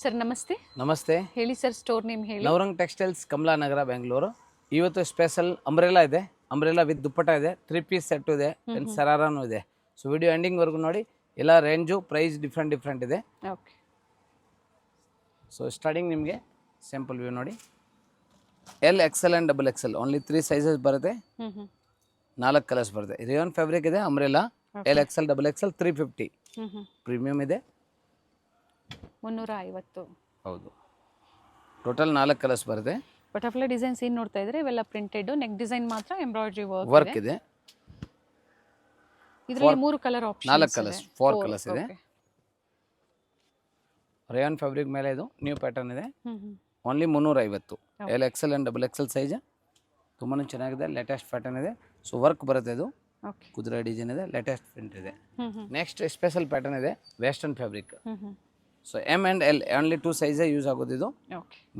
Sir ನಮಸ್ತೆ. ನಮಸ್ತೆ. ಹೇಳಿ ಸರ್, ಸ್ಟೋರ್ ನೇಮ್ ಹೇಳಿ. ನವರಂಗ್ ಟೆಕ್ಸ್ಟೈಲ್ಸ್, ಕಮಲಾನಗರ, ಬೆಂಗಳೂರು. ಇವತ್ತು ಸ್ಪೆಷಲ್ ಅಂಬ್ರೆಲಾ ಇದೆ, ಅಂಬ್ರೆಲಾ ವಿತ್ ದುಪ್ಪಟ್ಟ ಇದೆ, 3 ಪೀಸ್ ಸೆಟ್ ಇದೆ, ಸರಾರಾನು ಇದೆ. ಸೊ ವಿಡಿಯೋ ಎಂಡಿಂಗ್ ವರೆಗೂ ನೋಡಿ. ಎಲ್ಲ ರೇಂಜು ಪ್ರೈಸ್ ಡಿಫ್ರೆಂಟ್ ಇದೆ. ಓಕೆ. ಸೊ ಸ್ಟಾರ್ಟಿಂಗ್ ನಿಮಗೆ ಸ್ಯಾಂಪಲ್ ವ್ಯೂ ನೋಡಿ. L XL and double Excel only 3 sizes ಬರುತ್ತೆ. 4 ಕಲರ್ಸ್ ಬರುತ್ತೆ. ರಿಯಾನ್ ಫ್ಯಾಬ್ರಿಕ್ ಇದೆ. Umbrella L XL double XL 350. Premium ಇದೆ 350. ಹೌದು. ಟೋಟಲ್ 4 ಕಲರ್ಸ್ ಬರುತ್ತೆ. ಬಟರ್ಫ್ಲೈ ಡಿಸೈನ್ಸ್ ಏನು ನೋಡ್ತಾ ಇದ್ರೆ ಇವೆಲ್ಲ ಪ್ರಿಂಟೆಡ್. ನೆಕ್ ಡಿಸೈನ್ ಮಾತ್ರ ಎಂಬ್ರಾಯ್ಡ್ರಿ ವರ್ಕ್ ಇದೆ. ಇದರಲ್ಲಿ 3 ಕಲರ್ ಆಪ್ಷನ್. 4 ಕಲರ್ಸ್ 4 ಕಲರ್ಸ್ ಇದೆ. ರೇಯಾನ್ ಫ್ಯಾಬ್ರಿಕ್ ಮೇಲೆ ಇದು ನ್ಯೂ ಪ್ಯಾಟರ್ನ್ ಇದೆ. Only 350. L XL and double XL size ತುಂಬಾ ಚೆನ್ನಾಗಿದೆ. ಲೇಟೆಸ್ಟ್ ಪ್ಯಾಟರ್ನ್ ಇದೆ. ಸೊ ವರ್ಕ್ ಬರುತ್ತೆ. ಇದು ಕುದುರೆ ಡಿಸೈನ್ ಇದೆ. ಲೇಟೆಸ್ಟ್ ಪ್ರಿಂಟ್ ಇದೆ. ನೆಕ್ಸ್ಟ್ ಸ್ಪೆಷಲ್ ಪ್ಯಾಟರ್ನ್ ಇದೆ, western fabric. So M and L only 2 size use ಆಗೋದು. ಇದು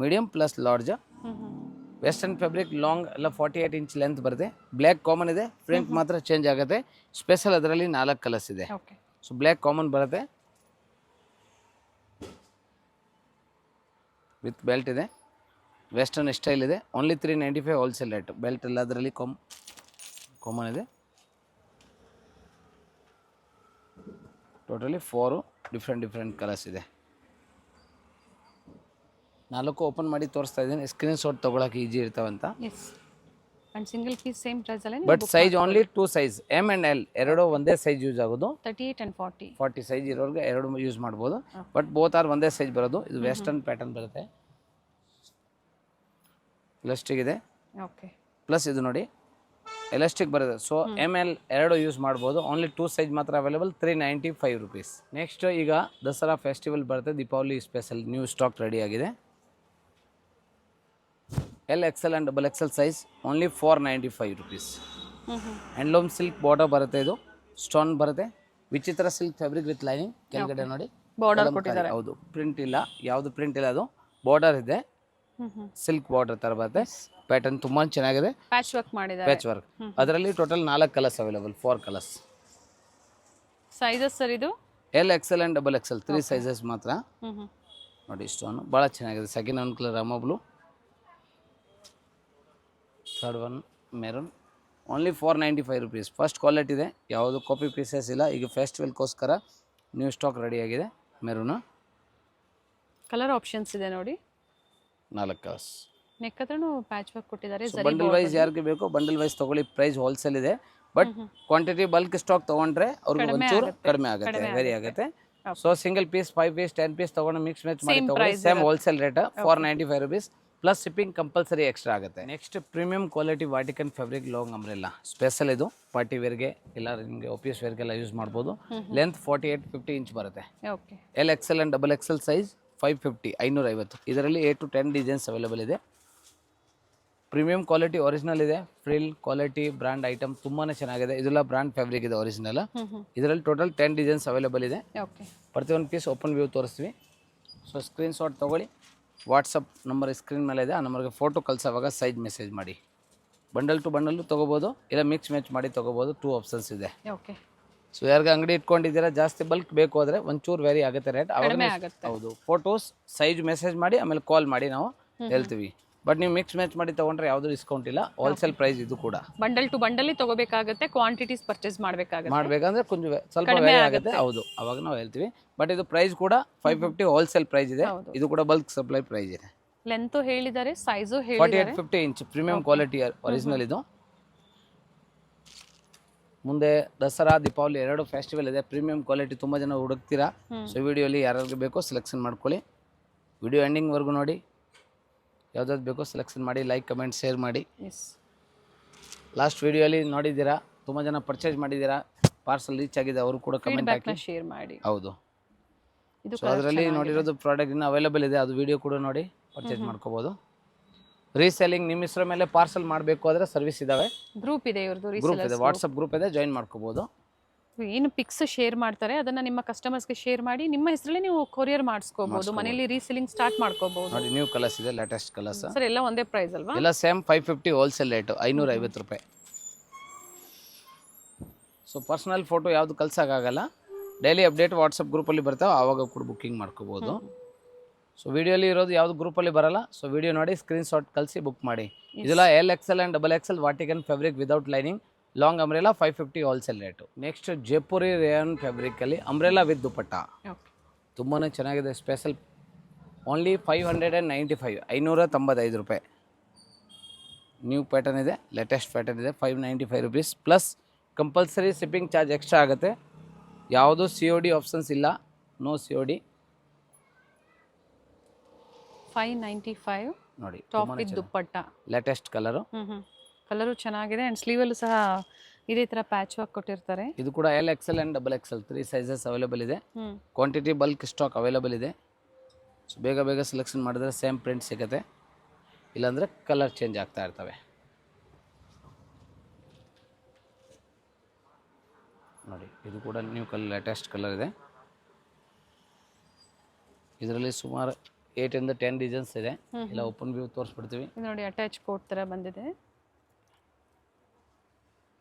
medium plus large. Western fabric long ಎಲ್ಲ 48 ಇಂಚ್ ಲೆಂತ್ ಬರುತ್ತೆ. ಬ್ಲ್ಯಾಕ್ ಕಾಮನ್ ಇದೆ, ಪ್ರಿಂಟ್ ಮಾತ್ರ ಚೇಂಜ್ ಆಗುತ್ತೆ. ಸ್ಪೆಷಲ್ ಅದರಲ್ಲಿ 4 ಕಲರ್ಸ್ ಇದೆ. ಸೊ ಬ್ಲ್ಯಾಕ್ ಕಾಮನ್ ಬರುತ್ತೆ, ವಿತ್ ಬೆಲ್ಟ್ ಇದೆ. ವೆಸ್ಟರ್ನ್ ಸ್ಟೈಲ್ ಇದೆ. Only 395 wholesale rate. ಬೆಲ್ಟ್ ಎಲ್ಲ ಅದರಲ್ಲಿ ಕಾಮನ್ ಇದೆ. ಟೋಟಲಿ 4 ಡಿಫ್ರೆಂಟ್ ಕಲರ್ಸ್ ಇದೆ. 4 ಓಪನ್ ಮಾಡಿ ತೋರಿಸ್ತಾ ಇದ್ದೀನಿ. ಸ್ಕ್ರೀನ್ ಶಾಟ್ ತೊಗೊಳಕ್ಕೆ ಈಜಿ ಇರ್ತಾವಂತ. And single piece same price ಅಲ್ಲೇ. But size only 2 size, M and L ಎರಡು ಒಂದೇ ಸೈಜ್ ಯೂಸ್ ಆಗೋದು. 38 and 40. 40 ಸೈಜ್ ಇರೋರಿಗೆ ಎರಡು ಯೂಸ್ ಮಾಡ್ಬೋದು. ಬಟ್ ಬೋತ್ ಆರ್ ಒಂದೇ ಸೈಜ್ ಬರೋದು. ಇದು ವೆಸ್ಟರ್ನ್ ಪ್ಯಾಟರ್ನ್ ಬರುತ್ತೆ. ಎಲಾಸ್ಟಿಕ್ ಇದೆ. ಓಕೆ. ಪ್ಲಸ್ ಇದು ನೋಡಿ ಎಲಾಸ್ಟಿಕ್ ಬರುತ್ತೆ. ಸೊ ಎಮ್ ಎಲ್ ಎರಡು ಯೂಸ್ ಮಾಡ್ಬೋದು. ಓನ್ಲಿ 2 ಸೈಜ್ ಮಾತ್ರ ಅವೈಲೇಬಲ್. 395 ರುಪೀಸ್. ನೆಕ್ಸ್ಟ್ ಈಗ ದಸರಾ ಫೆಸ್ಟಿವಲ್ ಬರುತ್ತೆ. Deepavali special new stock ready ಆಗಿದೆ. L XL and double XL size only 495 rupees. Handloom silk border ಬರುತ್ತೆ. ಇದು ಸ್ಟೋನ್ ಬರುತ್ತೆ. ವಿಚಿತ್ರ ಸಿಲ್ಕ್ ಫ್ಯಾಬ್ರಿಕ್ ವಿತ್ ಲೈನಿಂಗ್. ಕೆಳಗಡೆ ನೋಡಿ ಬಾರ್ಡರ್ ಕೊಟ್ಟಿದ್ದಾರೆ. ಹೌದು, ಪ್ರಿಂಟ್ ಇಲ್ಲ, ಯಾವುದು ಪ್ರಿಂಟ್ ಇಲ್ಲ. ಅದು ಬಾರ್ಡರ್ ಇದೆ, ಸಿಲ್ಕ್ ಬಾರ್ಡರ್ ತರ ಬರುತ್ತೆ. ಪ್ಯಾಟರ್ನ್ ತುಂಬಾ ಚೆನ್ನಾಗಿದೆ. ಪ್ಯಾಚ್ ವರ್ಕ್ ಮಾಡಿದ್ದಾರೆ. Patch work. ಅದರಲ್ಲಿ total 4 colours available. 4 colours. Sizes sir ಇದು L XL and double XL 3 sizes ಮಾತ್ರ. ನೋಡಿ ಸ್ಟೋನು ಭಾಳ ಚೆನ್ನಾಗಿದೆ. ಸೆಕೆಂಡ್ ಒನ್ ಕಲರ್ ರಾಮ blue, third one maroon. Only 495 rupees. First quality ಇದೆ, ಯಾವುದು ಕಾಪಿ ಪೀಸಸ್ ಇಲ್ಲ. ಈಗ ಫೆಸ್ಟಿವಲ್ಗೋಸ್ಕರ ನ್ಯೂ ಸ್ಟಾಕ್ ರೆಡಿ ಆಗಿದೆ. ಮೆರೂನು ಕಲರ್ ಆಪ್ಷನ್ಸ್ ಇದೆ ನೋಡಿ. 4 ಕಲರ್ಸ್. ನೆಕ್ ಹತ್ರನೂ ಪ್ಯಾಚ್ ವರ್ಕ್ ಕೊಟ್ಟಿದ್ದಾರೆ. ಬಂಡಲ್ ವೈಸ್ ಯಾರಿಗೆ ಬೇಕು ಬಂಡಲ್ ವೈಸ್ ತಗೊಳ್ಳಿ. ಪ್ರೈಸ್ ಹೋಲ್ಸೇಲ್ ಇದೆ. ಬಟ್ ಕ್ವಾಂಟಿಟಿ ಬಲ್ಕ್ ಸ್ಟಾಕ್ ತೊಗೊಂಡ್ರೆ ಅವ್ರಿಗೆ ಒಂಚೂರು ಕಡಿಮೆ ಆಗುತ್ತೆ, ವೇರಿ ಆಗುತ್ತೆ. So single piece 5 piece 10 piece ತೊಗೊಂಡು ಮಿಕ್ಸ್ ಮಾಡಿ ತಗೊಳ್ಳಿ. Same wholesale rate 495 rupees. Plus shipping compulsory extra ಆಗುತ್ತೆ. Next premium quality Vatican fabric long umbrella special. ಇದು ಪಾರ್ಟಿ ವೇರ್ಗೆ ಇಲ್ಲ ನಿಮಗೆ ಆಫೀಸ್ ವೇರ್ಗೆಲ್ಲ ಯೂಸ್ ಮಾಡ್ಬೋದು. ಲೆಂತ್ 48-50 ಇಂಚ್ ಬರುತ್ತೆ. L XL and double XL size 550 550. ಇದರಲ್ಲಿ 8 to 10 ಡಿಸೈನ್ಸ್ ಅವೈಲೇಬಲ್ ಇದೆ. ಪ್ರೀಮಿಯಂ ಕ್ವಾಲಿಟಿ ಒರಿಜಿನಲ್ ಇದೆ. ಫ್ರಿಲ್ ಕ್ವಾಲಿಟಿ ಬ್ರ್ಯಾಂಡ್ ಐಟಮ್ ತುಂಬಾ ಚೆನ್ನಾಗಿದೆ. ಇದೆಲ್ಲ ಬ್ರ್ಯಾಂಡ್ ಫ್ಯಾಬ್ರಿಕ್ ಇದೆ ಒರಿಜಿನಲ್. ಇದರಲ್ಲಿ ಟೋಟಲ್ 10 ಡಿಸೈನ್ಸ್ ಅವೈಲೇಬಲ್ ಇದೆ. ಪ್ರತಿಯೊಂದು ಪೀಸ್ ಓಪನ್ ವ್ಯೂ ತೋರಿಸ್ತೀವಿ. ಸೊ ಸ್ಕ್ರೀನ್ ಶಾಟ್ ತೊಗೊಳ್ಳಿ. ವಾಟ್ಸಪ್ ನಂಬರ್ ಸ್ಕ್ರೀನ್ ಮೇಲೆ ಇದೆ. ಆ ನಂಬರ್ಗೆ ಫೋಟೋ ಕಳಿಸೋವಾಗ ಸೈಜ್ ಮೆಸೇಜ್ ಮಾಡಿ. ಬಂಡಲ್ ಟು ಬಂಡಲ್ಲು ತೊಗೋಬೋದು, ಇಲ್ಲ ಮಿಕ್ಸ್ ಮ್ಯಾಚ್ ಮಾಡಿ ತೊಗೋಬೋದು. 2 ಆಪ್ಷನ್ಸ್ ಇದೆ. ಸೊ ಯಾರಿಗೆ ಅಂಗಡಿ ಇಟ್ಕೊಂಡಿದ್ದೀರಾ, ಜಾಸ್ತಿ ಬಲ್ಕ್ ಬೇಕು ಅಂದರೆ ಒಂಚೂರು ವೇರಿ ಆಗುತ್ತೆ ರೇಟ್. ಹೌದು, ಫೋಟೋಸ್ ಸೈಜ್ ಮೆಸೇಜ್ ಮಾಡಿ ಆಮೇಲೆ ಕಾಲ್ ಮಾಡಿ ನಾವು ಹೇಳ್ತೀವಿ. ಬಟ್ ನೀವು ಮಿಕ್ಸ್ ಮ್ಯಾಚ್ ಮಾಡಿ ತೊಗೊಂಡ್ರೆ ಯಾವುದೂ ಡಿಸ್ಕೌಂಟ್ ಇಲ್ಲ. ಹೋಲ್ಸೇಲ್ ಪ್ರೈಸ್ ಇದು ಕೂಡ. ಬಂಡಲ್ ಟು ಬಂಡಲ್ ತಗೋಬೇಕಾಗುತ್ತೆ. ಕ್ವಾಂಟಿಟೀಸ್ ಪರ್ಚೇಸ್ ಮಾಡಬೇಕಂದ್ರೆ ಕೊಂಚ ಸ್ವಲ್ಪ ವೇರಿ ಆಗುತ್ತೆ. ಹೌದು, ಅವಾಗ ನಾವು ಹೇಳ್ತೀವಿ. ಬಟ್ ಇದು ಪ್ರೈಸ್ ಕೂಡ 550 ಹೋಲ್ಸೇಲ್ ಪ್ರೈಸ್ ಇದೆ. ಇದು ಕೂಡ ಬಲ್ಕ್ ಸಪ್ಲೈ ಪ್ರೈಸ್ ಇದೆ. ಲೆಂತ್ ಹೇಳಿದ್ದಾರೆ, ಸೈಜು ಹೇಳಿದ್ದಾರೆ. 48-50 ಇಂಚ್ ಪ್ರೀಮಿಯಂ ಕ್ವಾಲಿಟಿ ಒರಿಜಿನಲ್ ಇದು. ಮುಂದೆ ದಸರಾ ದೀಪಾವಳಿ ಎರಡು ಫೆಸ್ಟಿವಲ್ ಇದೆ. ಪ್ರೀಮಿಯಂ ಕ್ವಾಲಿಟಿ ತುಂಬ ಜನ ಹುಡುಕ್ತೀರಾ. ಸೊ ವಿಡಿಯೋಲಿ ಯಾರಿಗೆ ಬೇಕೋ ಸೆಲೆಕ್ಷನ್ ಮಾಡ್ಕೊಳ್ಳಿ. ವಿಡಿಯೋ ಎಂಡಿಂಗ್ವರೆಗೂ ನೋಡಿ. ಯಾವ್ದಾದ್ರು ಬೇಕೋ ಸೆಲೆಕ್ಷನ್ ಮಾಡಿ. ಲೈಕ್ ಕಮೆಂಟ್ ಶೇರ್ ಮಾಡಿ. ಲಾಸ್ಟ್ ವಿಡಿಯೋಲಿ ನೋಡಿದ್ದೀರಾ, ತುಂಬ ಜನ ಪರ್ಚೇಸ್ ಮಾಡಿದ್ದೀರಾ, ಪಾರ್ಸಲ್ ರೀಚ್ ಆಗಿದೆ, ಅವರು ಕೂಡ ಕಮೆಂಟ್ ಹಾಕಿ ಶೇರ್ ಮಾಡಿ. ಹೌದು, ಸೊ ಅದರಲ್ಲಿ ನೋಡಿರೋದು ಪ್ರಾಡಕ್ಟ್ ಇನ್ನೂ ಅವೈಲೇಬಲ್ ಇದೆ. ಅದು ವಿಡಿಯೋ ಕೂಡ ನೋಡಿ ಪರ್ಚೇಸ್ ಮಾಡ್ಕೋಬೋದು. ರೀಸೆಲ್ಲಿಂಗ್ ನಿಮ್ಮ ಹೆಸರ ಮೇಲೆ ಪಾರ್ಸಲ್ ಮಾಡಬೇಕು ಆದರೆ ಸರ್ವಿಸ್ ಇದಾವೆ. ಗ್ರೂಪ್ ಇದೆ, ಇವ್ರದ್ದು ಗ್ರೂಪ್ ಇದೆ, ವಾಟ್ಸಪ್ ಗ್ರೂಪ್ ಇದೆ, ಜಾಯಿನ್ ಮಾಡ್ಕೋಬೋದು. ಏನು ಪಿಕ್ಸ್ ಶೇರ್ ಮಾಡ್ತಾರೆ ಅದನ್ನ ನಿಮ್ಮ ಕಸ್ಟಮರ್ಸ್ಗೆ ಶೇರ್ ಮಾಡಿ ನಿಮ್ಮ ಹೆಸರಲ್ಲಿ ನೀವು ಕೊರಿಯರ್ ಮಾಡಿಸ್ಕೋಬಹುದು. ಮನೆಯಲ್ಲಿ ರೀಸೆಲ್ಲಿಂಗ್ ಸ್ಟಾರ್ಟ್ ಮಾಡ್ಕೋಬಹುದು. ನೋಡಿ ನ್ಯೂ ಕಲರ್ಸ್ ಇದೆ, ಲೇಟೆಸ್ಟ್ ಕಲರ್ಸ್. ಸರ್ ಎಲ್ಲ ಒಂದೇ ಪ್ರೈಸ್ ಅಲ್ವಾ? ಎಲ್ಲ ಸೇಮ್ 550 ಹೋಲ್ಸೇಲ್ ರೇಟ್ 550 ರೂಪಾಯಿ. ಸೊ ಪರ್ಸನಲ್ ಫೋಟೋ ಯಾವುದು ಕಳ್ಸೋಕ್ಕಾಗಲ್ಲ. ಡೈಲಿ ಅಪ್ಡೇಟ್ ವಾಟ್ಸಪ್ ಗ್ರೂಪಲ್ಲಿ ಬರ್ತಾವೆ, ಆವಾಗ ಕೂಡ ಬುಕ್ಕಿಂಗ್ ಮಾಡ್ಕೋಬೋದು. ಸೊ ವಿಡಿಯೋಲಿ ಇರೋದು ಯಾವ್ದು ಗ್ರೂಪಲ್ಲಿ ಬರಲ್ಲ. ಸೊ ವಿಡಿಯೋ ನೋಡಿ ಸ್ಕ್ರೀನ್ಶಾಟ್ ಕಳಿಸಿ ಬುಕ್ ಮಾಡಿ. ಇದೆಲ್ಲ LXL and XXL Vatican fabric without lining, long umbrella 550 wholesale rate. Next Jaipuri rayon ಫ್ಯಾಬ್ರಿಕಲ್ಲಿ ಅಂಬ್ರೆಲಾ ವಿತ್ ದುಪಟ್ಟ, ತುಂಬಾ ಚೆನ್ನಾಗಿದೆ. ಸ್ಪೆಷಲ್ ಓನ್ಲಿ 595, 595 ರೂಪಾಯಿ. ನ್ಯೂ ಪ್ಯಾಟರ್ನ್ ಇದೆ, ಲೇಟೆಸ್ಟ್ ಪ್ಯಾಟರ್ನ್ ಇದೆ. 595 rupees plus compulsory shipping charge extra ಆಗುತ್ತೆ. ಯಾವುದು COD ಆಪ್ಷನ್ಸ್ ಇಲ್ಲ, ನೋ COD. 595 ನೋಡಿ top with dupatta, latest colour. Colour ಚೆನ್ನಾಗಿದೆ ಆ್ಯಂಡ್ ಸ್ಲೀವಲ್ಲೂ ಸಹ ಇದೇ ಥರ ಪ್ಯಾಚ್ ವರ್ಕ್ ಕೊಟ್ಟಿರ್ತಾರೆ. ಇದು ಕೂಡ LXL and XXL 3 sizes available ಇದೆ. ಕ್ವಾಂಟಿಟಿ ಬಲ್ಕ್ ಸ್ಟಾಕ್ ಅವೈಲೇಬಲ್ ಇದೆ. ಸೊ ಬೇಗ ಬೇಗ ಸೆಲೆಕ್ಷನ್ ಮಾಡಿದ್ರೆ ಸೇಮ್ ಪ್ರಿಂಟ್ ಸಿಗುತ್ತೆ, ಇಲ್ಲಾಂದರೆ ಕಲರ್ ಚೇಂಜ್ ಆಗ್ತಾ ಇರ್ತವೆ. ನೋಡಿ ಇದು ಕೂಡ ನ್ಯೂ ಕಲರ್, ಲೇಟೆಸ್ಟ್ ಕಲರ್ ಇದೆ. ಇದರಲ್ಲಿ ಸುಮಾರು 8 ಇಂದ 10 ಡಿಸೈನ್ಸ್ ಇದೆ. ಇಲ್ಲ ಓಪನ್ ವ್ಯೂ ತೋರಿಸ್ಬಿಡ್ತೀವಿ. ನೋಡಿ ಅಟ್ಯಾಚ್ ಕೋಟ್ ಥರ ಬಂದಿದೆ.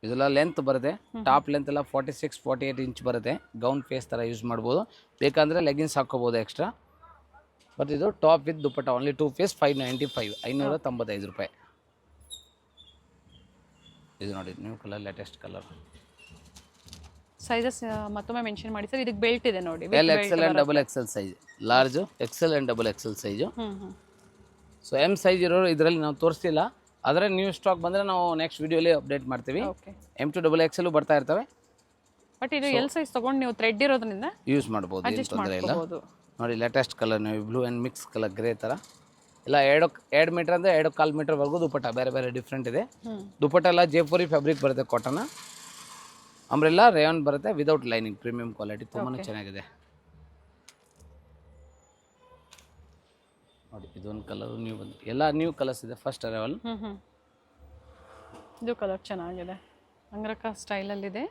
ಇದೆಲ್ಲ ಲೆಂತ್ ಬರುತ್ತೆ, ಟಾಪ್ ಲೆಂತ್ ಎಲ್ಲ 46-48 ಇಂಚ್ ಬರುತ್ತೆ. ಗೌನ್ ಫೇಸ್ ಥರ ಯೂಸ್ ಮಾಡ್ಬೋದು, ಬೇಕಂದರೆ ಲೆಗಿನ್ಸ್ ಹಾಕ್ಕೋಬೋದು ಎಕ್ಸ್ಟ್ರಾ. ಬಟ್ ಇದು top with dupatta, only 2 piece 595, 595 ರೂಪಾಯಿ. ಇದು ನೋಡಿ new colour, latest colour. Sizes ಮತ್ತೊಮ್ಮೆ ಮೆನ್ಷನ್ ಮಾಡಿ ಸರ್. ಇದಕ್ಕೆ ಬೆಲ್ಟ್ ಇದೆ ನೋಡಿ, LXL and XXL size, large XL and XXL size. So M size ಇರೋರು ಇದರಲ್ಲಿ ನಾವು ತೋರಿಸ್ತಿಲ್ಲ, ಆದರೆ ನ್ಯೂ ಸ್ಟಾಕ್ ಬಂದರೆ ನಾವು ನೆಕ್ಸ್ಟ್ ವಿಡಿಯೋಲಿ ಅಪ್ಡೇಟ್ ಮಾಡ್ತೀವಿ. M to XXL ಬರ್ತಾ ಇರ್ತವೆ. ಬಟ್ ಇದು L ಸೈಜ್ ತೊಗೊಂಡು ನೀವು ಥ್ರೆಡ್ ಇರೋದ್ರಿಂದ ಯೂಸ್ ಮಾಡ್ಬೋದು, ಏನು ತೊಂದರೆ ಇಲ್ಲ. ನೋಡಿ ಲೇಟೆಸ್ಟ್ ಕಲರ್, ನೀವು blue and mix colour grey ಥರ ಎಲ್ಲ 2 ಮೀಟರ್ ಅಂದರೆ 2.25 ಮೀಟರ್ವರೆಗೂ ದುಪ್ಪಟ್ಟ ಬೇರೆ ಬೇರೆ ಡಿಫ್ರೆಂಟ್ ಇದೆ. ದುಪ್ಪಟ್ಟ ಎಲ್ಲ ಜೈಪುರಿ ಫ್ಯಾಬ್ರಿಕ್ ಬರುತ್ತೆ, ಕಾಟನ್. ಅಂಬ್ರೆಲ್ಲಾ ರೇಯಾನ್ ಬರುತ್ತೆ ವಿದೌಟ್ ಲೈನಿಂಗ್, ಪ್ರೀಮಿಯಂ ಕ್ವಾಲಿಟಿ, ತುಂಬಾ ಚೆನ್ನಾಗಿದೆ. ನೋಡಿ ಇದೊಂದು ಕಲರ್ ನ್ಯೂ ಬಂದು, ಎಲ್ಲ ನ್ಯೂ ಕಲರ್ಸ್ ಇದೆ, ಫಸ್ಟ್ ಅರೈವಲ್. ಇದು ಕಲರ್ ಚೆನ್ನಾಗಿದೆ, ಅಂಗ್ರಕ ಸ್ಟೈಲಲ್ಲಿದೆ.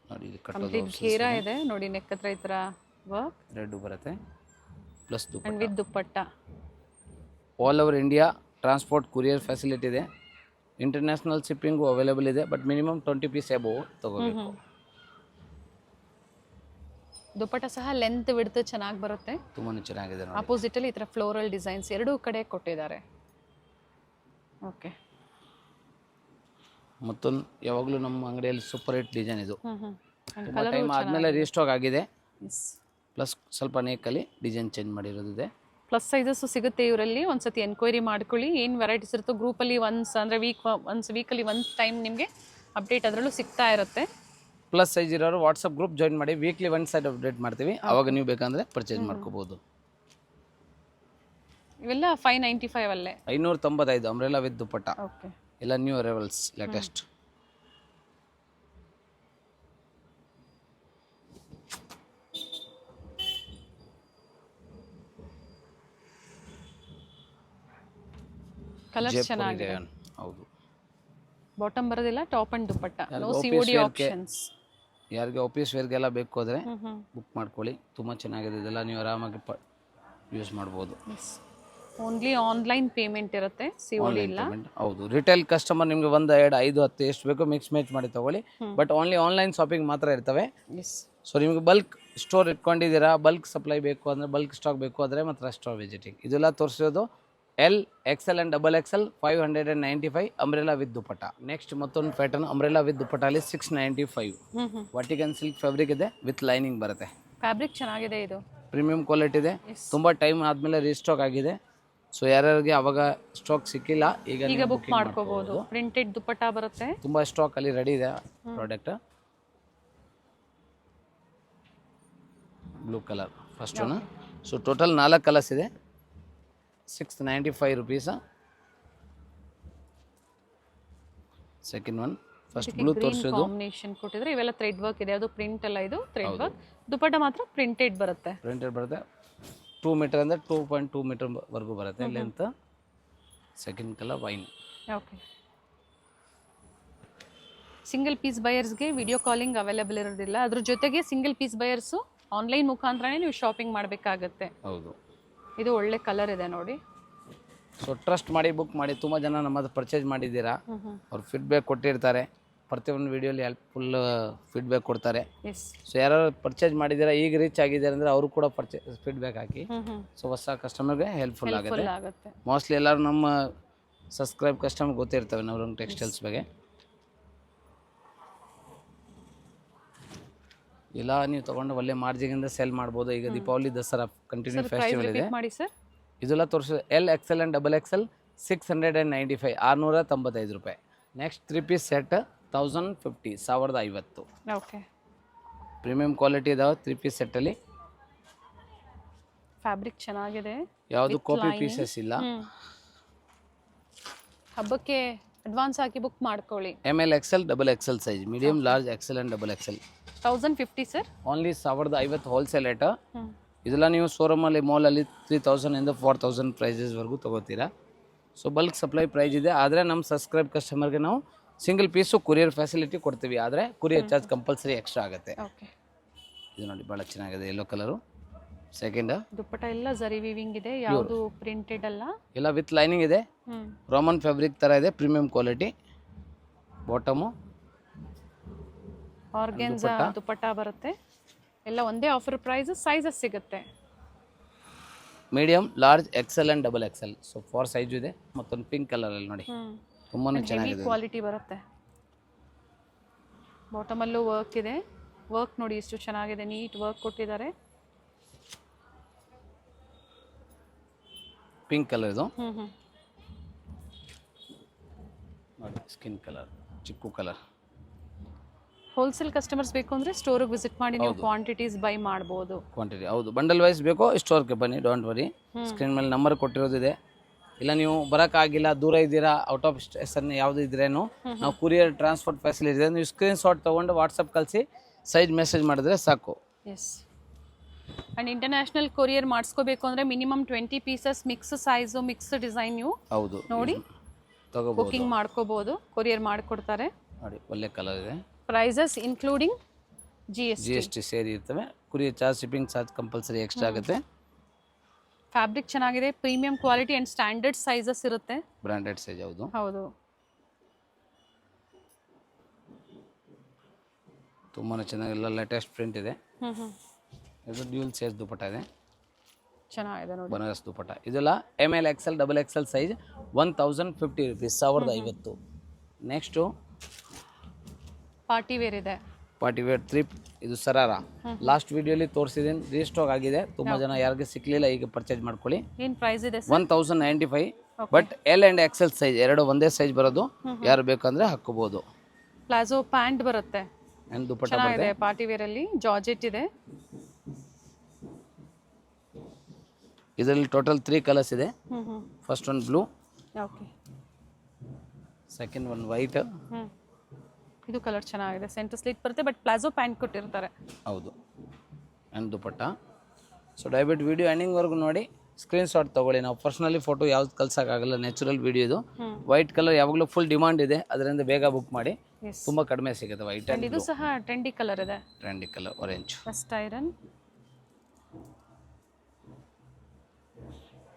ನೋಡಿ ಇದು ಕಂಪ್ಲೀಟ್ ಘೇರಾ ಇದೆ ನೋಡಿ, ನೆಕ್ ಹತ್ರ ಈ ಥರ ವರ್ಕ್ ರೆಡ್ ಬರುತ್ತೆ plus and with dupatta. All over India transport courier facility ಇದೆ. ಇಂಟರ್ನ್ಯಾಷನಲ್ ಶಿಪ್ಪಿಂಗು ಅವೈಲೇಬಲ್ ಇದೆ, ಬಟ್ ಮಿನಿಮಮ್ 20 ಪೀಸ್ ಎಬೋವ್ ತಗೋಬೇಕು. ದುಪ್ಪಟ್ಟ ಸಹ ಲೆಂತ್ ವಿಡ್ತ್ ಚೆನ್ನಾಗಿ ಬರುತ್ತೆ, ತುಂಬಾ ಚೆನ್ನಾಗಿದೆ. ನೋಡಿ ಆಪೋಸಿಟ್ ಅಲ್ಲಿ ಈ ಥರ ಫ್ಲೋರಲ್ ಡಿಸೈನ್ಸ್ ಎರಡೂ ಕಡೆ ಕೊಟ್ಟಿದ್ದಾರೆ. ಓಕೆ, ಮತ್ತೊಂದು ಯಾವಾಗಲೂ ನಮ್ಮ ಅಂಗಡಿಯಲ್ಲಿ ಸೂಪರ್ ಹಿಟ್ ಡಿಸೈನ್ ಇದು. ತುಂಬ ಟೈಮ್ ಆದಮೇಲೆ ರೀಸ್ಟಾಕ್ ಆಗಿದೆ. ಪ್ಲಸ್ ಸ್ವಲ್ಪ ನೇಕಲ್ಲಿ ಡಿಸೈನ್ ಚೇಂಜ್ ಮಾಡಿರೋದಿದೆ. ಪ್ಲಸ್ ಸೈಜಸ್ಸು ಸಿಗುತ್ತೆ ಇವರಲ್ಲಿ. ಒಂದ್ಸತಿ ಎನ್ಕ್ವೈರಿ ಮಾಡ್ಕೊಳ್ಳಿ, ಏನು ವೆರೈಟೀಸ್ ಇರುತ್ತೋ ಗ್ರೂಪಲ್ಲಿ ಅಂದರೆ ವೀಕಲ್ಲಿ ಒಂದು ಟೈಮ್ ನಿಮಗೆ ಅಪ್ಡೇಟ್ ಅದರಲ್ಲೂ ಸಿಗ್ತಾ ಇರುತ್ತೆ. ಪ್ಲಸ್ ಸೈಜ್ ಇರೋರು ವಾಟ್ಸಪ್ ಗ್ರೂಪ್ ಜಾಯಿನ್ ಮಾಡಿ, ವೀಕ್ಲಿ ಒಂದು ಸೈಡ್ ಅಪ್ಡೇಟ್ ಮಾಡ್ತೀವಿ, ಆವಾಗ ನೀವು ಬೇಕಂದರೆ ಪರ್ಚೇಸ್ ಮಾಡ್ಕೋಬೋದು. ಇವೆಲ್ಲ 595 ಅಲ್ಲೇ, 595 ಅಂಬ್ರೆಲಾ ವಿತ್ ದುಪ್ಪಟ್ಟ. ಓಕೆ, ಎಲ್ಲ ನ್ಯೂ ಅರೈವಲ್ಸ್, ಲೇಟೆಸ್ಟ್. ಕಲರ್ ಚೆನ್ನಾಗಿದೆ. ಹೌದು, ಬಾಟಮ್ ಬರೋದಿಲ್ಲ, top and dupatta, no COD options. ಯಾರಿಗೆ ಆಫೀಸ್ ವೇರ್ಗೆಲ್ಲ ಬೇಕು ಅಂದರೆ ಬುಕ್ ಮಾಡ್ಕೊಳ್ಳಿ, ತುಂಬ ಚೆನ್ನಾಗಿದೆ. ಇದೆಲ್ಲ ನೀವು ಆರಾಮಾಗಿ ಯೂಸ್ ಮಾಡ್ಬೋದು. ಓನ್ಲಿ ಆನ್ಲೈನ್ ಪೇಮೆಂಟ್ ಇರುತ್ತೆ, COD ಇಲ್ಲ. ಹೌದು, ರಿಟೇಲ್ ಕಸ್ಟಮರ್ ನಿಮಗೆ 1, 2, 5, 10 ಎಷ್ಟು ಬೇಕೋ ಮಿಕ್ಸ್ ಮ್ಯಾಚ್ ಮಾಡಿ ತಗೊಳ್ಳಿ. ಬಟ್ ಓನ್ಲಿ ಆನ್ಲೈನ್ ಶಾಪಿಂಗ್ ಮಾತ್ರ ಇರ್ತವೆ. ಸೊ ನಿಮಗೆ ಬಲ್ಕ್ ಸ್ಟೋರ್ ಇಟ್ಕೊಂಡಿದ್ದೀರಾ, ಬಲ್ಕ್ ಸಪ್ಲೈ ಬೇಕು ಅಂದರೆ, ಬಲ್ಕ್ ಸ್ಟಾಕ್ ಬೇಕು ಅಂದರೆ ಮಾತ್ರ ಸ್ಟೋರ್ ವಿಸಿಟಿಂಗ್. ಇದೆಲ್ಲ ತೋರಿಸೋದು L, XL and XXL 595 umbrella with dupatta. Next ಮತ್ತೊಂದು ಪ್ಯಾಟರ್ನ್ ಅಂಬ್ರೆಲಾ ವಿತ್ ದುಪ್ಪಟ್ಟಲ್ಲಿ 695. ವಾಟಿಕನ್ ಸಿಲ್ಕ್ ಫ್ಯಾಬ್ರಿಕ್ ಇದೆ, ವಿತ್ ಲೈನಿಂಗ್ ಬರುತ್ತೆ. ಫ್ಯಾಬ್ರಿಕ್ ಚೆನ್ನಾಗಿದೆ, ಇದು ಪ್ರೀಮಿಯಂ ಕ್ವಾಲಿಟಿ ಇದೆ. ತುಂಬ ಟೈಮ್ ಆದಮೇಲೆ ರೀಸ್ಟಾಕ್ ಆಗಿದೆ. ಸೊ ಯಾರ್ಯಾರಿಗೆ ಅವಾಗ ಸ್ಟಾಕ್ ಸಿಕ್ಕಿಲ್ಲ, ಈಗ ಬುಕ್ ಮಾಡ್ಕೋಬಹುದು. ಪ್ರಿಂಟೆಡ್ ದುಪ್ಪಟ್ಟ ಬರುತ್ತೆ, ತುಂಬ ಸ್ಟಾಕ್ ಅಲ್ಲಿ ರೆಡಿ ಇದೆ product. Blue colour first one. So total 4 colours ಇದೆ. 695 rupees. Second one, first blue ತೋರಿಸೋದು ಕಾಂಬಿನೇಷನ್ ಕೊಟ್ಟಿದ್ರೆ. ಇವೆಲ್ಲ ಥ್ರೆಡ್ ವರ್ಕ್ ಇದೆ, ಅದು ಪ್ರಿಂಟ್ ಅಲ್ಲ, ಇದು ಥ್ರೆಡ್ ವರ್ಕ್. ದುಪ್ಪಟ್ಟ ಮಾತ್ರ ಪ್ರಿಂಟೆಡ್ ಬರುತ್ತೆ. 2 ಮೀಟರ್ ಅಂದರೆ 2.2 ಮೀಟರ್ ವರೆಗೂ ಬರುತ್ತೆ length. Second colour wine. Okay, single piece ಬಯರ್ಸ್ಗೆ ವಿಡಿಯೋ ಕಾಲಿಂಗ್ ಅವೈಲೇಬಲ್ ಇರೋದಿಲ್ಲ. ಅದ್ರ ಜೊತೆಗೆ ಸಿಂಗಲ್ ಪೀಸ್ ಬಯರ್ಸು ಆನ್ಲೈನ್ ಮುಖಾಂತರನೇ ನೀವು ಶಾಪಿಂಗ್ ಮಾಡಬೇಕಾಗತ್ತೆ. ಹೌದು, ಇದು ಒಳ್ಳೆ ಕಲರ್ ಇದೆ ನೋಡಿ. ಸೊ ಟ್ರಸ್ಟ್ ಮಾಡಿ ಬುಕ್ ಮಾಡಿ. ತುಂಬ ಜನ ನಮ್ಮದು ಪರ್ಚೇಸ್ ಮಾಡಿದ್ದೀರಾ, ಅವ್ರು ಫೀಡ್ಬ್ಯಾಕ್ ಕೊಟ್ಟಿರ್ತಾರೆ. ಪ್ರತಿಯೊಂದು ವಿಡಿಯೋಲಿ ಹೆಲ್ಪ್ಫುಲ್ ಫೀಡ್ಬ್ಯಾಕ್ ಕೊಡ್ತಾರೆ. ಎಸ್. ಸೊ ಯಾರು ಪರ್ಚೇಸ್ ಮಾಡಿದ್ದೀರಾ ಈಗ ರೀಚ್ ಆಗಿದ್ದಾರೆ ಅಂದರೆ ಅವರು ಕೂಡ ಫೀಡ್ಬ್ಯಾಕ್ ಹಾಕಿ. ಸೊ ಹೊಸ ಕಸ್ಟಮರ್ಗೆ ಹೆಲ್ಪ್ಫುಲ್ ಆಗುತ್ತೆ. ಆಗುತ್ತೆ. ಮೋಸ್ಟ್ಲಿ ಎಲ್ಲರೂ ನಮ್ಮ ಸಬ್ಸ್ಕ್ರೈಬ್ ಕಸ್ಟಮರ್ ಗೊತ್ತಿರ್ತವೆ ನವರಂಗ್ ಟೆಕ್ಸ್ಟೈಲ್ಸ್ ಬಗ್ಗೆ. ಇಲ್ಲ ನೀವು ತೊಗೊಂಡು ಒಳ್ಳೆ ಮಾರ್ಜಿನಿಂದ ಸೆಲ್ ಮಾಡ್ಬೋದು. ಈಗ ದೀಪಾವಳಿ ದಸರಾ ಕಂಟಿನ್ಯೂ ಫೆಸ್ಟಿವಲ್ ಇದೆ. ಮಾಡಿ ಸರ್. ಇದೆಲ್ಲ ತೋರಿಸೋದು L XL and double XL 695 695 ರೂಪಾಯಿ. Next 3 piece set 1050 1050. Okay. Premium quality ಇದಾವೆ 3 ಪೀಸ್ ಸೆಟ್ಟಲ್ಲಿ. ಫ್ಯಾಬ್ರಿಕ್ ಚೆನ್ನಾಗಿದೆ. ಯಾವುದು ಕಾಪಿ ಪೀಸಸ್ ಇಲ್ಲ. ಹಬ್ಬಕ್ಕೆ ಅಡ್ವಾನ್ಸ್ ಹಾಕಿ ಬುಕ್ ಮಾಡ್ಕೊಳ್ಳಿ. ML XL double XL size, medium large Excel and double Excel 1050 sir. Only 1050 wholesale rate. ಇದೆಲ್ಲ ನೀವು ಶೋರೂಮಲ್ಲಿ ಮಾಲಲ್ಲಿ 3000 ಇಂದ 4000 ಪ್ರೈಸಸ್ವರೆಗೂ ತೊಗೋತೀರಾ. ಸೊ ಬಲ್ಕ್ ಸಪ್ಲೈ ಪ್ರೈಸ್ ಇದೆ. ಆದರೆ ನಮ್ಮ ಸಬ್ಸ್ಕ್ರೈಬ್ ಕಸ್ಟಮರ್ಗೆ ನಾವು ಸಿಂಗಲ್ ಪೀಸು ಕೊರಿಯರ್ ಫೆಸಿಲಿಟಿ ಕೊಡ್ತೀವಿ. ಆದರೆ ಕೊರಿಯರ್ ಚಾರ್ಜ್ ಕಂಪಲ್ಸರಿ ಎಕ್ಸ್ಟ್ರಾ ಆಗುತ್ತೆ. ಓಕೆ. ಇದು ನೋಡಿ ಭಾಳ ಚೆನ್ನಾಗಿದೆ, ಯೆಲ್ಲೋ ಕಲರು. ಸೆಕೆಂಡ್ ದುಪ್ಪಟ್ಟ ಎಲ್ಲ ಜರಿ ವೀವಿಂಗ್ ಇದೆ, ಯಾವುದು ಪ್ರಿಂಟೆಡ್ ಅಲ್ಲ, ಎಲ್ಲ ವಿತ್ ಲೈನಿಂಗ್ ಇದೆ. ರೋಮನ್ ಫ್ಯಾಬ್ರಿಕ್ ಥರ ಇದೆ, ಪ್ರೀಮಿಯಂ ಕ್ವಾಲಿಟಿ. ಬಾಟಮು ಆರ್ಗೆನ್ಜಾ ದುಪ್ಪಟ್ಟ ಬರುತ್ತೆ. ಎಲ್ಲ ಒಂದೇ ಆಫರ್ ಪ್ರೈಸ್. ಸೈಜಸ್ ಸಿಗುತ್ತೆ medium large Excel and double Excel. So 4 size ಇದೆ. ಮತ್ತೊಂದು ಪಿಂಕ್ ಕಲರಲ್ಲಿ ನೋಡಿ, ತುಂಬಾ ಚೆನ್ನಾಗಿದೆ, ಕ್ವಾಲಿಟಿ ಬರುತ್ತೆ. ಬಾಟಮಲ್ಲೂ ವರ್ಕ್ ಇದೆ. ವರ್ಕ್ ನೋಡಿ ಎಷ್ಟು ಚೆನ್ನಾಗಿದೆ, ನೀಟ್ ವರ್ಕ್ ಕೊಟ್ಟಿದ್ದಾರೆ. ಪಿಂಕ್ ಕಲರ್ ಇದು ನೋಡಿ, ಸ್ಕಿನ್ ಕಲರ್, ಚಿಕ್ಕು ಕಲರ್. ಹೋಲ್ಸೇಲ್ ಕಸ್ಟಮರ್ಸ್ ಬೇಕು ಅಂದರೆ ಸ್ಟೋರಿಗೆ ವಿಸಿಟ್ ಮಾಡಿ ನೀವು ಕ್ವಾಂಟಿಟೀಸ್ ಬೈ ಮಾಡ್ಬೋದು. ಕ್ವಾಂಟಿಟಿ ಹೌದು, ಬಂಡಲ್ ವೈಸ್ ಬೇಕೋ ಸ್ಟೋರ್ಗೆ ಬನ್ನಿ, ಡೋಂಟ್ ವರಿ. ಸ್ಕ್ರೀನ್ ಮೇಲೆ ನಂಬರ್ ಕೊಟ್ಟಿರೋದಿದೆ. ಇಲ್ಲ ನೀವು ಬರೋಕ್ಕಾಗಿಲ್ಲ, ದೂರ ಇದ್ದೀರಾ, ಔಟ್ ಆಫ್ ಸ್ಟೇಷನ್ ಯಾವುದು ಇದ್ರೇನು ನಾವು ಕುರಿಯರ್ ಟ್ರಾನ್ಸ್ಪೋರ್ಟ್ ಫೆಸಿಲಿಟಿ ಇದೆ. ನೀವು ಸ್ಕ್ರೀನ್ ಶಾಟ್ ತೊಗೊಂಡು ವಾಟ್ಸಪ್ ಕಳಿಸಿ ಸೈಜ್ ಮೆಸೇಜ್ ಮಾಡಿದ್ರೆ ಸಾಕು. ಎಸ್. ಆ್ಯಂಡ್ ಇಂಟರ್ನ್ಯಾಷನಲ್ ಕೊರಿಯರ್ ಮಾಡಿಸ್ಕೋಬೇಕು ಅಂದರೆ minimum 20 pieces mix size mix design ನೀವು ಹೌದು ನೋಡಿ ತಗೋಬಹುದು, ಬುಕಿಂಗ್ ಮಾಡ್ಕೋಬೋದು. ಕೊರಿಯರ್ ಮಾಡಿಕೊಡ್ತಾರೆ. ನೋಡಿ ಒಳ್ಳೆ ಕಲರ್ ಇದೆ. ಪ್ರೈಸಸ್ ಇನ್ಕ್ಲೂಡಿಂಗ್ GST ಸೇರಿ ಇರ್ತವೆ. Courier charge, shipping charge compulsory extra ಆಗುತ್ತೆ. ಫ್ಯಾಬ್ರಿಕ್ ಚೆನ್ನಾಗಿದೆ, premium quality and standard sizes ಇರುತ್ತೆ. ಬ್ರಾಂಡೆಡ್ ಸೈಜ್ ಹೌದು. ಹೌದು, ತುಂಬಾ ಚೆನ್ನಾಗಿಲ್ಲ, ಲೇಟೆಸ್ಟ್ ಪ್ರಿಂಟ್ ಇದೆ. ಇದು ಡ್ಯೂಲ್ ಸೈಜ್ ದುಪಟ್ಟ ಇದೆ, ಚೆನ್ನಾಗಿದೆ ನೋಡಿ, ಬನಾರಸ್ ದುಪಟ್ಟ. ಇದೆಲ್ಲ ML XL double XL size 1050 rupees, 1050. Next party wear ಇದೆ. Party wear 3. ಇದು ಸರಾರ ಲಾಸ್ಟ್ ವಿಡಿಯೋಲಿ ತೋರಿಸಿದ್ದೀನಿ, ರೀಸ್ಟಾಕ್ ಆಗಿದೆ. ತುಂಬ ಜನ ಯಾರಿಗೆ ಸಿಕ್ಕಲಿಲ್ಲ, ಈಗ ಪರ್ಚೇಸ್ ಮಾಡ್ಕೊಳ್ಳಿ. ಏನು ಪ್ರೈಸ್ ಇದೆ? 1095. But L and XL size ಎರಡು ಒಂದೇ ಸೈಜ್ ಬರೋದು. ಯಾರು ಬೇಕಂದ್ರೆ ಹಾಕೋಬಹುದು. ಪ್ಲಾಜೋ ಪ್ಯಾಂಟ್ ಬರುತ್ತೆ, ಆ್ಯಂಡ್ ದುಪಟ್ಟ ಚೆನ್ನಾಗಿದೆ. ಪಾರ್ಟಿ ವೇರ್ ಅಲ್ಲಿ ಜಾರ್ಜೆಟ್ ಇದೆ. ಇದರಲ್ಲಿ ಟೋಟಲ್ 3 ಕಲರ್ಸ್ ಇದೆ. First one blue, okay, second one white. ಇದು ಕಲರ್ ಚೆನ್ನಾಗಿದೆ, ಸೆಂಟರ್ ಸ್ಲಿಟ್ ಬರುತ್ತೆ, ಬಟ್ ಪ್ಲಾಜೋ ಪ್ಯಾಂಟ್ ಕೊಟ್ಟಿರ್ತಾರೆ. ಹೌದು, ಆ್ಯಂಡ್ ದುಪಟ್ಟ. ಸೊ ದಯವಿಟ್ಟು ವಿಡಿಯೋ ಎಂಡಿಂಗ್ವರೆಗೂ ನೋಡಿ, ಸ್ಕ್ರೀನ್ ಶಾಟ್ ತೊಗೊಳ್ಳಿ. ನಾವು ಪರ್ಸ್ನಲಿ ಫೋಟೋ ಯಾವ್ದು ಕಳ್ಸೋಕ್ಕಾಗಲ್ಲ, ನ್ಯಾಚುರಲ್ ವಿಡಿಯೋ ಇದು. ವೈಟ್ ಕಲರ್ ಯಾವಾಗಲೂ ಫುಲ್ ಡಿಮಾಂಡ್ ಇದೆ, ಅದರಿಂದ ಬೇಗ ಬುಕ್ ಮಾಡಿ, ತುಂಬ ಕಡಿಮೆ ಸಿಗುತ್ತೆ. ವೈಟ್ ಆ್ಯಂಡ್ ಇದು ಸಹ ಟ್ರೆಂಡಿ ಕಲರ್ ಇದೆ, trendy colour orange. First iron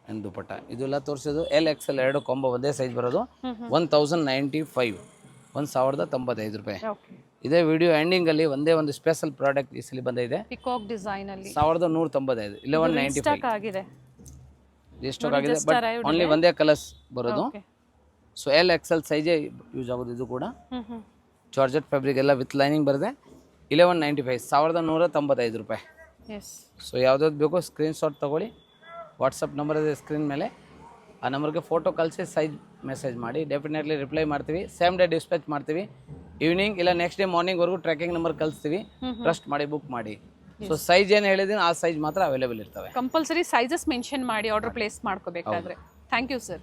and dupatta. ಇದೆಲ್ಲ ತೋರಿಸೋದು L XL ಎರಡು ಕಾಂಬೋ ಒಂದೇ ಸೈಜ್ ಬರೋದು. 1095, 1095 ರೂಪಾಯಿ. ಇದೇ ವಿಡಿಯೋ ಎಂಡಿಂಗಲ್ಲಿ ಒಂದೇ ಒಂದು ಸ್ಪೆಷಲ್ ಪ್ರಾಡಕ್ಟ್ ಈ ಸಲ ಬಂದಿದೆ, ಪಿಕಾಕ್ ಡಿಸೈನ್ ಅಲ್ಲಿ 1195, 1195 ಆಗಿದೆ. ರೀಸ್ಟಾಕ್ ಆಗಿದೆ, ಬಟ್ ಓನ್ಲಿ ಒಂದೇ ಕಲರ್ಸ್ ಬರೋದು. So L XL size use ಆಗೋದು. ಇದು ಕೂಡ ಜಾರ್ಜೆಟ್ ಫ್ಯಾಬ್ರಿಕ್ ಎಲ್ಲ ವಿತ್ ಲೈನಿಂಗ್ ಬರುತ್ತೆ. 1195, 1195 ರೂಪಾಯಿ. ಸೊ ಯಾವುದಾದ್ರು ಬೇಕೋ ಸ್ಕ್ರೀನ್ ಶಾಟ್ ತೊಗೊಳ್ಳಿ. ವಾಟ್ಸಪ್ ನಂಬರ್ ಇದೆ ಸ್ಕ್ರೀನ್ ಮೇಲೆ, ಆ ನಂಬರ್ಗೆ ಫೋಟೋ ಕಳಿಸಿ ಸೈಜ್ ಮೆಸೇಜ್ ಮಾಡಿ, ಡೆಫಿನೆಟ್ಲಿ ರಿಪ್ಲೈ ಮಾಡ್ತೀವಿ. ಸೇಮ್ ಡೇ ಡಿಸ್ಪ್ಯಾಚ್ ಮಾಡ್ತೀವಿ. ಈವ್ನಿಂಗ್ ಇಲ್ಲ ನೆಕ್ಸ್ಟ್ ಡೇ ಮಾರ್ನಿಂಗ್ವರೆಗೂ ಟ್ರ್ಯಾಕಿಂಗ್ ನಂಬರ್ ಕಳಿಸ್ತೀವಿ. ಟ್ರಸ್ಟ್ ಮಾಡಿ ಬುಕ್ ಮಾಡಿ. ಸೊ ಸೈಜ್ ಏನು ಹೇಳಿದ್ದೀನಿ ಆ ಸೈಜ್ ಮಾತ್ರ ಅವೈಲೇಬಲ್ ಇರ್ತವೆ. ಕಂಪಲ್ಸರಿ ಸೈಜಸ್ ಮೆನ್ಷನ್ ಮಾಡಿ ಆರ್ಡರ್ ಪ್ಲೇಸ್ ಮಾಡ್ಕೋಬೇಕಾದ್ರೆ. Thank you sir.